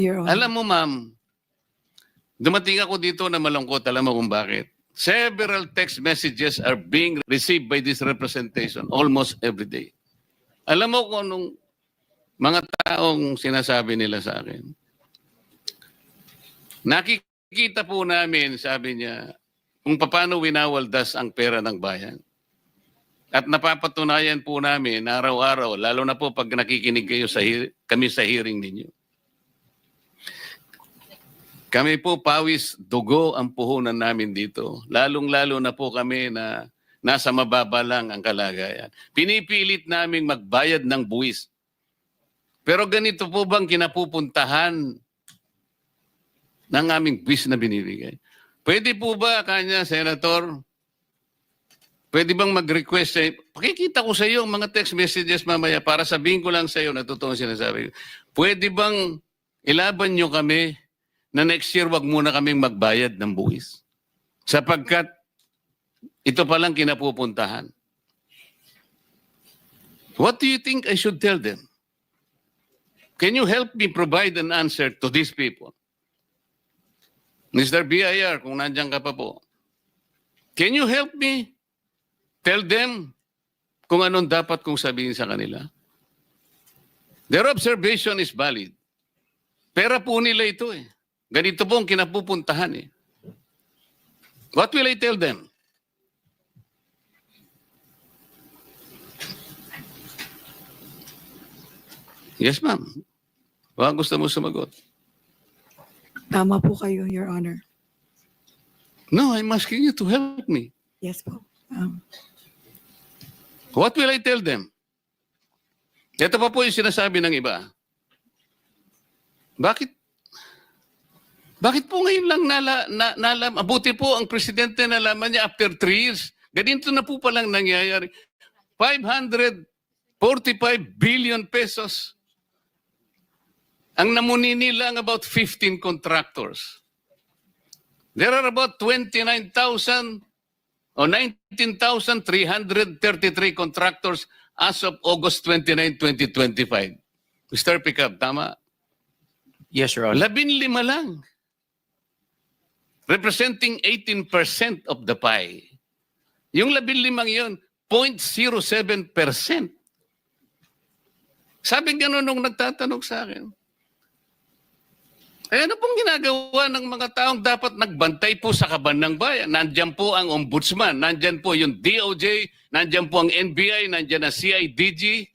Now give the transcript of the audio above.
Your Honor. Alam mo, ma'am, dumating ako dito na malungkot. Alam mo kung bakit? Several text messages are being received by this representation almost every day. Alam mo kung anong mga taong sinasabi nila sa akin? Nakikita po namin, sabi niya, kung paano winawaldas ang pera ng bayan. At napapatunayan po namin araw-araw, lalo na po pag nakikinig kayo kami sa hearing ninyo. Kami po, pawis, dugo ang puhunan namin dito. Lalong-lalo na po kami na nasa mababa lang ang kalagayan. Pinipilit naming magbayad ng buwis. Pero ganito po bang kinapupuntahan ng aming buwis na binibigay? Pwede po ba, kanya, Senator, pwede bang mag-request sa'yo? Pakikita ko sa iyo ang mga text messages mamaya para sabihin ko lang sa iyo na totoong sinasabi ko. Pwede bang ilaban nyo kami na next year wag muna kaming magbayad ng buwis? Sapagkat ito palang kinapupuntahan. What do you think I should tell them? Can you help me provide an answer to these people? Mr. BIR, kung nandiyan ka pa po. Can you help me tell them kung anong dapat kong sabihin sa kanila? Their observation is valid. Pera po nila ito eh. Ganito po ang kinapupuntahan eh. What will I tell them? Yes, ma'am. Baka gusto mo sumagot. Tama po kayo, Your Honor. No, I'm asking you to help me. Yes po. What will I tell them? Ito pa po yung sinasabi ng iba. Bakit po ngayon lang nalaman? Mabuti po ang presidente nalaman niya after 3 years. Ganito na po palang nangyayari. 545 billion pesos. Ang namuni nila ang about 15 contractors. There are about 29,000 o 19,333 contractors as of August 29, 2025. Mr. Pickup, tama? Yes, Your Honor. 15 lang. Representing 18% of the pie. Yung 15 yun, 0.07%. Sabi gano'n nung nagtatanong sa akin. Ano pong ginagawa ng mga taong dapat nagbantay po sa kaban ng bayan? Nandyan po ang ombudsman, nandyan po yung DOJ, nandyan po ang NBI, nandyan ang CIDG.